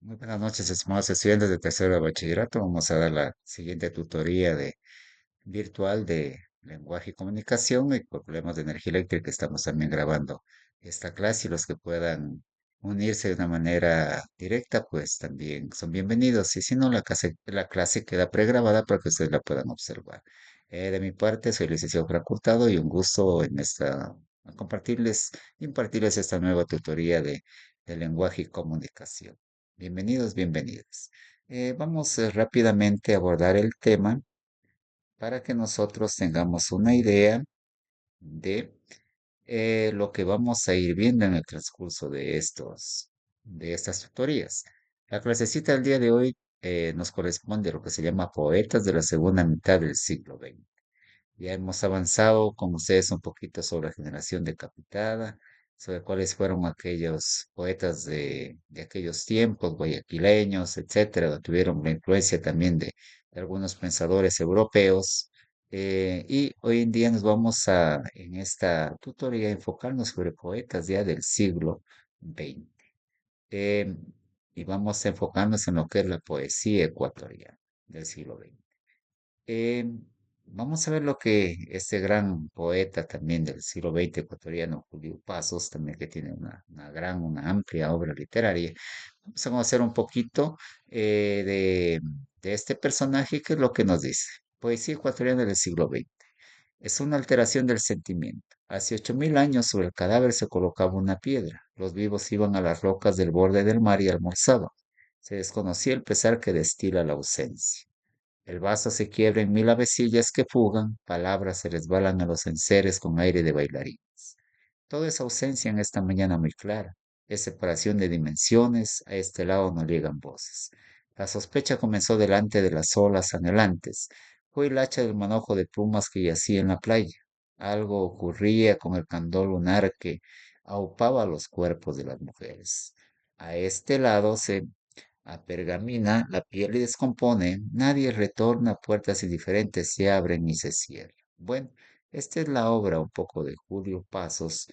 Muy buenas noches, estimados estudiantes de tercero de bachillerato. Vamos a dar la siguiente tutoría virtual de lenguaje y comunicación y por problemas de energía eléctrica estamos también grabando esta clase y los que puedan unirse de una manera directa, pues también son bienvenidos. Y si no, la clase queda pregrabada para que ustedes la puedan observar. De mi parte, soy el licenciado Franco Hurtado y un gusto en esta impartirles esta nueva tutoría de lenguaje y comunicación. Bienvenidos, bienvenidas. Vamos rápidamente a abordar el tema para que nosotros tengamos una idea de lo que vamos a ir viendo en el transcurso de estas tutorías. La clasecita del día de hoy nos corresponde a lo que se llama poetas de la segunda mitad del siglo XX. Ya hemos avanzado con ustedes un poquito sobre la generación decapitada, sobre cuáles fueron aquellos poetas de aquellos tiempos, guayaquileños, etcétera, que tuvieron la influencia también de algunos pensadores europeos. Y hoy en día nos vamos en esta tutoría, enfocarnos sobre poetas ya del siglo XX. Eh, y vamos a enfocarnos en lo que es la poesía ecuatoriana del siglo XX. Eh, Vamos a ver lo que este gran poeta también del siglo XX ecuatoriano, Julio Pasos, también que tiene una amplia obra literaria. Vamos a conocer un poquito de este personaje, que es lo que nos dice. Poesía ecuatoriana del siglo XX. Es una alteración del sentimiento. Hace 8000 años sobre el cadáver se colocaba una piedra. Los vivos iban a las rocas del borde del mar y almorzaban. Se desconocía el pesar que destila la ausencia. El vaso se quiebra en mil avecillas que fugan, palabras se resbalan a los enseres con aire de bailarines. Toda esa ausencia en esta mañana muy clara, es separación de dimensiones, a este lado no llegan voces. La sospecha comenzó delante de las olas anhelantes, fue el hacha del manojo de plumas que yacía en la playa. Algo ocurría con el candor lunar que aupaba los cuerpos de las mujeres. A este lado se apergamina la piel y descompone, nadie retorna, puertas indiferentes se abren y se cierran. Bueno, esta es la obra un poco de Julio Pasos,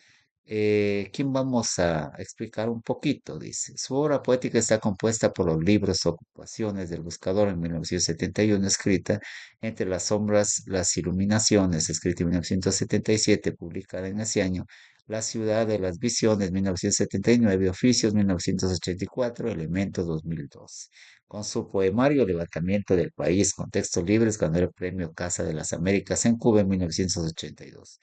quien vamos a explicar un poquito, dice. Su obra poética está compuesta por los libros Ocupaciones del Buscador en 1971, escrita Entre las sombras, las iluminaciones, escrita en 1977, publicada en ese año, La ciudad de las visiones, 1979, Oficios, 1984, Elementos, 2002. Con su poemario Levantamiento del País, con textos libres, ganó el premio Casa de las Américas en Cuba en 1982.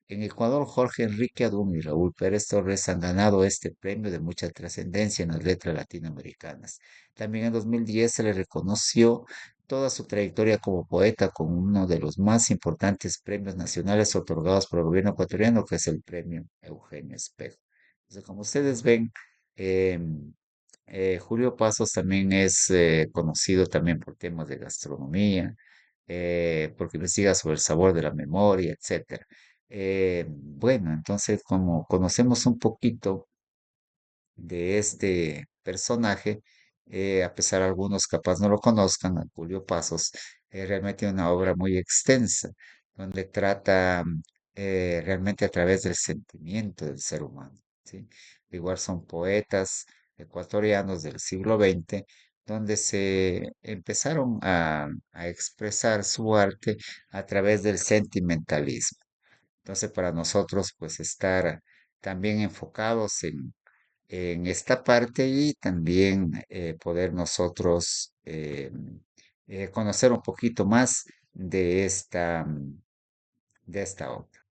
En Ecuador, Jorge Enrique Adún y Raúl Pérez Torres han ganado este premio de mucha trascendencia en las letras latinoamericanas. También en 2010 se le reconoció toda su trayectoria como poeta con uno de los más importantes premios nacionales otorgados por el gobierno ecuatoriano, que es el premio Eugenio Espejo. Entonces, como ustedes ven, eh, Julio Pasos también es conocido también por temas de gastronomía, porque investiga sobre el sabor de la memoria, etcétera. Bueno, entonces como conocemos un poquito de este personaje, a pesar de algunos capaz no lo conozcan, a Julio Pasos, realmente una obra muy extensa, donde trata realmente a través del sentimiento del ser humano, ¿sí? Igual son poetas ecuatorianos del siglo XX, donde se empezaron a expresar su arte a través del sentimentalismo. Entonces, para nosotros, pues estar también enfocados en esta parte y también poder nosotros conocer un poquito más de esta obra.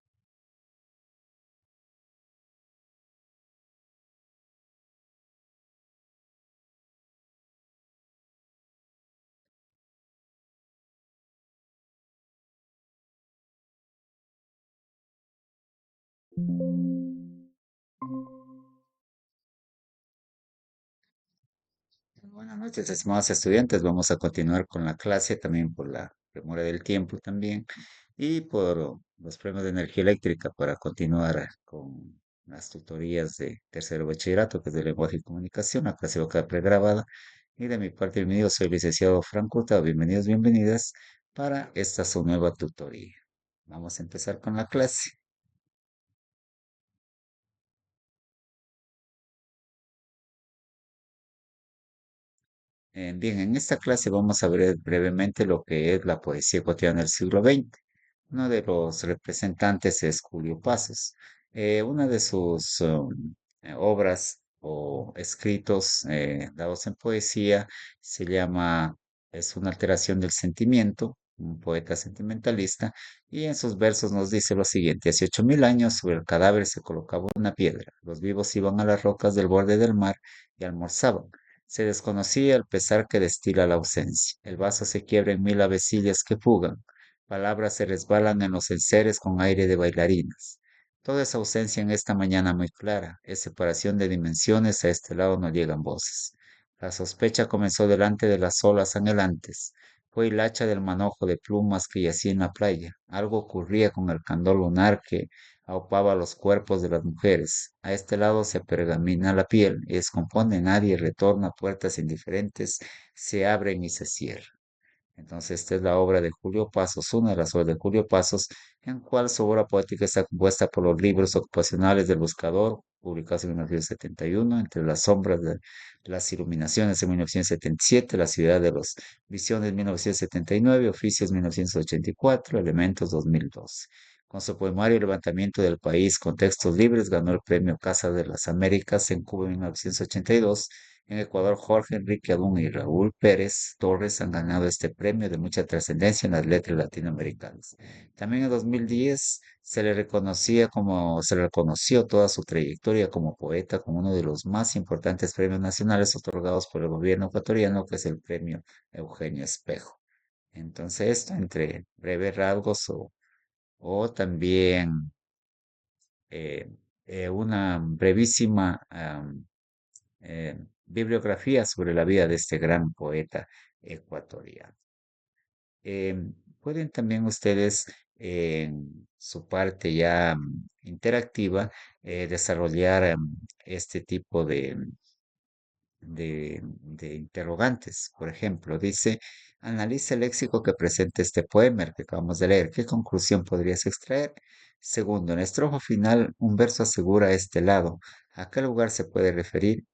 Buenas noches, estimados estudiantes. Vamos a continuar con la clase también por la premura del tiempo también y por los problemas de energía eléctrica para continuar con las tutorías de tercero bachillerato, que es de lenguaje y comunicación. La clase va a quedar pregrabada. Y de mi parte, bienvenido, soy el licenciado Franco Hurtado. Bienvenidos, bienvenidas para esta su nueva tutoría. Vamos a empezar con la clase. Bien, en esta clase vamos a ver brevemente lo que es la poesía ecuatoriana del siglo XX. Uno de los representantes es Julio Pasos. Una de sus obras o escritos dados en poesía se llama Es una alteración del sentimiento, un poeta sentimentalista, y en sus versos nos dice lo siguiente: hace 8000 años sobre el cadáver se colocaba una piedra, los vivos iban a las rocas del borde del mar y almorzaban. Se desconocía el pesar que destila la ausencia. El vaso se quiebra en mil avecillas que fugan. Palabras se resbalan en los enseres con aire de bailarinas. Toda esa ausencia en esta mañana muy clara, es separación de dimensiones, a este lado no llegan voces. La sospecha comenzó delante de las olas anhelantes. Fue el hacha del manojo de plumas que yacía en la playa. Algo ocurría con el candor lunar que aupaba los cuerpos de las mujeres. A este lado se pergamina la piel y descompone, nadie retorna, puertas indiferentes se abren y se cierran. Entonces, esta es la obra de Julio Pasos, una de las obras de Julio Pasos, en cual su obra poética está compuesta por los libros ocupacionales del Buscador, publicados en 1971, Entre las sombras de las iluminaciones en 1977, La ciudad de los visiones en 1979, Oficios 1984, Elementos 2012. Con su poemario Levantamiento del País con textos libres, ganó el premio Casa de las Américas en Cuba en 1982. En Ecuador, Jorge Enrique Adún y Raúl Pérez Torres han ganado este premio de mucha trascendencia en las letras latinoamericanas. También en 2010 se le reconoció toda su trayectoria como poeta con uno de los más importantes premios nacionales otorgados por el gobierno ecuatoriano, que es el premio Eugenio Espejo. Entonces, esto entre breves rasgos o también eh, una brevísima bibliografía sobre la vida de este gran poeta ecuatoriano. Pueden también ustedes en su parte ya interactiva desarrollar este tipo de interrogantes. Por ejemplo, dice, analiza el léxico que presenta este poema, el que acabamos de leer. ¿Qué conclusión podrías extraer? Segundo, en la estrofa final, un verso asegura este lado. ¿A qué lugar se puede referir?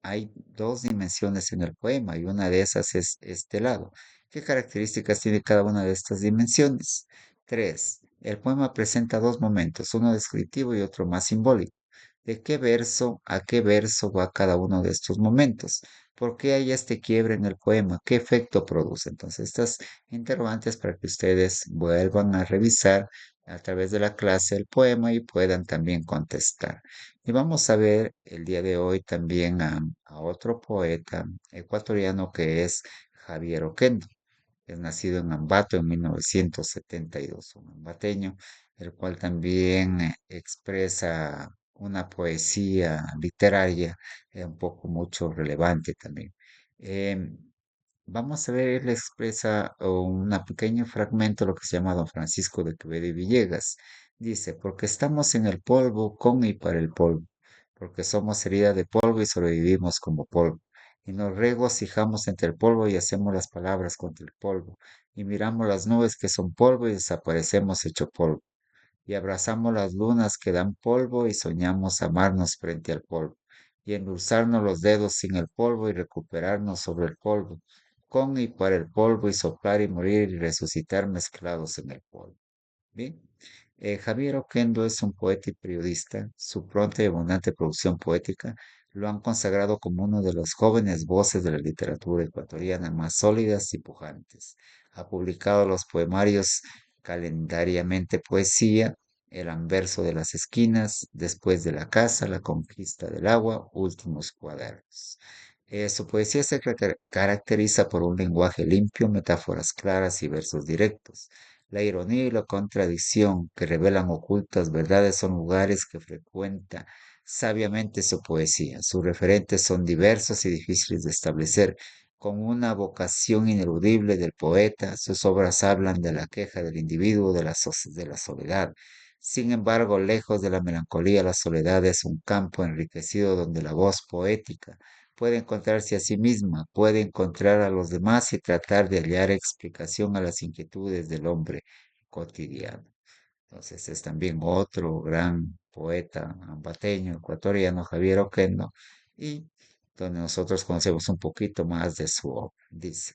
Hay dos dimensiones en el poema y una de esas es este lado. ¿Qué características tiene cada una de estas dimensiones? Tres, el poema presenta dos momentos, uno descriptivo y otro más simbólico. ¿De qué verso a qué verso va cada uno de estos momentos? ¿Por qué hay este quiebre en el poema? ¿Qué efecto produce? Entonces, estas interrogantes para que ustedes vuelvan a revisar a través de la clase el poema y puedan también contestar. Y vamos a ver el día de hoy también a otro poeta ecuatoriano que es Javier Oquendo. Es nacido en Ambato en 1972, un ambateño, el cual también expresa una poesía literaria un poco mucho relevante también. Em, Vamos a ver, él expresa un pequeño fragmento de lo que se llama Don Francisco de Quevedo y Villegas. Dice, porque estamos en el polvo, con y para el polvo, porque somos herida de polvo y sobrevivimos como polvo. Y nos regocijamos entre el polvo y hacemos las palabras contra el polvo. Y miramos las nubes que son polvo y desaparecemos hecho polvo. Y abrazamos las lunas que dan polvo y soñamos amarnos frente al polvo. Y endulzarnos los dedos sin el polvo y recuperarnos sobre el polvo con y para el polvo y soplar y morir y resucitar mezclados en el polvo. Bien. Javier Oquendo es un poeta y periodista. Su pronta y abundante producción poética lo han consagrado como uno de las jóvenes voces de la literatura ecuatoriana más sólidas y pujantes. Ha publicado los poemarios Calendariamente Poesía, El Anverso de las Esquinas, Después de la Casa, La Conquista del Agua, Últimos Cuadernos. Su poesía se caracteriza por un lenguaje limpio, metáforas claras y versos directos. La ironía y la contradicción que revelan ocultas verdades son lugares que frecuenta sabiamente su poesía. Sus referentes son diversos y difíciles de establecer. Con una vocación ineludible del poeta, sus obras hablan de la queja del individuo, de la soledad. Sin embargo, lejos de la melancolía, la soledad es un campo enriquecido donde la voz poética puede encontrarse a sí misma, puede encontrar a los demás y tratar de hallar explicación a las inquietudes del hombre cotidiano. Entonces es también otro gran poeta ambateño, ecuatoriano, Javier Oquendo. Y donde nosotros conocemos un poquito más de su obra. Dice,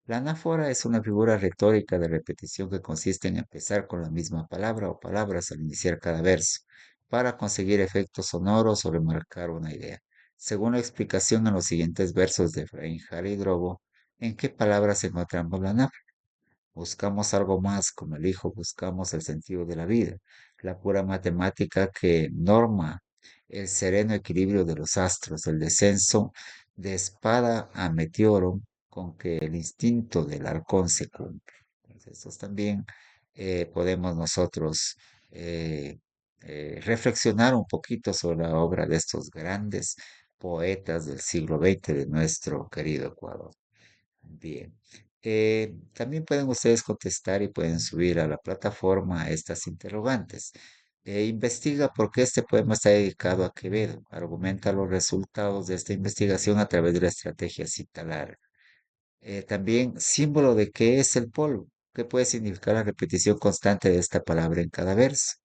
la anáfora es una figura retórica de repetición que consiste en empezar con la misma palabra o palabras al iniciar cada verso, para conseguir efectos sonoros o remarcar una idea. Según la explicación en los siguientes versos de Efraín Jara Drobo, ¿en qué palabras encontramos la anáfora? Buscamos algo más, como el hijo, buscamos el sentido de la vida, la pura matemática que norma el sereno equilibrio de los astros, el descenso de espada a meteoro con que el instinto del halcón se cumple. Entonces, estos también podemos nosotros eh, reflexionar un poquito sobre la obra de estos grandes poetas del siglo XX de nuestro querido Ecuador. Bien. También pueden ustedes contestar y pueden subir a la plataforma estas interrogantes. Investiga por qué este poema está dedicado a Quevedo. Argumenta los resultados de esta investigación a través de la estrategia cita larga. También, símbolo de qué es el polvo. ¿Qué puede significar la repetición constante de esta palabra en cada verso?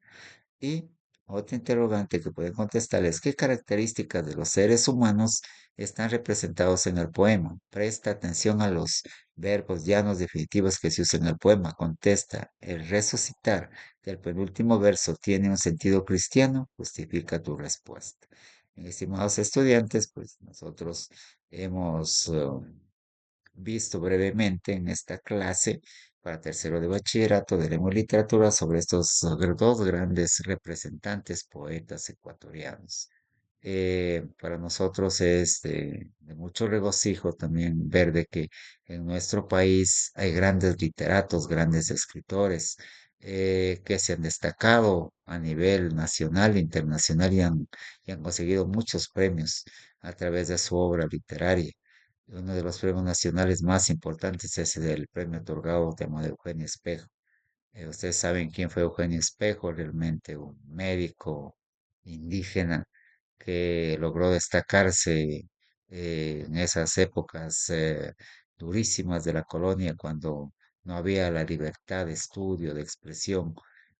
Y otra interrogante que pueden contestar es ¿qué características de los seres humanos están representados en el poema? Presta atención a los verbos llanos definitivos que se usan en el poema. Contesta, ¿el resucitar del penúltimo verso tiene un sentido cristiano? Justifica tu respuesta. Estimados estudiantes, pues nosotros hemos visto brevemente en esta clase para tercero de bachillerato de lengua y literatura sobre estos dos grandes representantes poetas ecuatorianos. Para nosotros es de mucho regocijo también ver de que en nuestro país hay grandes literatos, grandes escritores que se han destacado a nivel nacional e internacional y han conseguido muchos premios a través de su obra literaria. Uno de los premios nacionales más importantes es el premio otorgado de Eugenio Espejo. Ustedes saben quién fue Eugenio Espejo, realmente un médico indígena que logró destacarse en esas épocas durísimas de la colonia cuando no había la libertad de estudio, de expresión.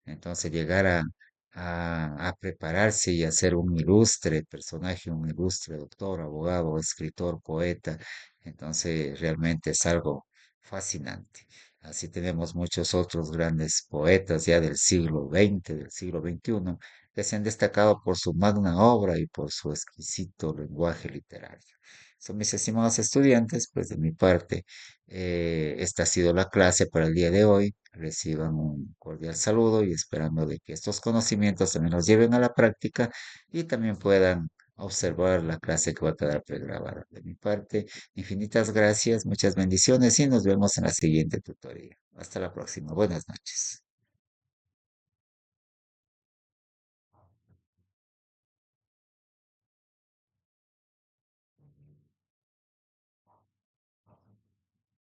Entonces llegar a prepararse y a ser un ilustre personaje, un ilustre doctor, abogado, escritor, poeta, entonces realmente es algo fascinante. Así tenemos muchos otros grandes poetas ya del siglo XX, del siglo XXI, que se han destacado por su magna obra y por su exquisito lenguaje literario. Son mis estimados estudiantes, pues de mi parte, esta ha sido la clase para el día de hoy. Reciban un cordial saludo y esperando de que estos conocimientos también los lleven a la práctica y también puedan observar la clase que va a quedar pregrabada. De mi parte, infinitas gracias, muchas bendiciones y nos vemos en la siguiente tutoría. Hasta la próxima. Buenas noches.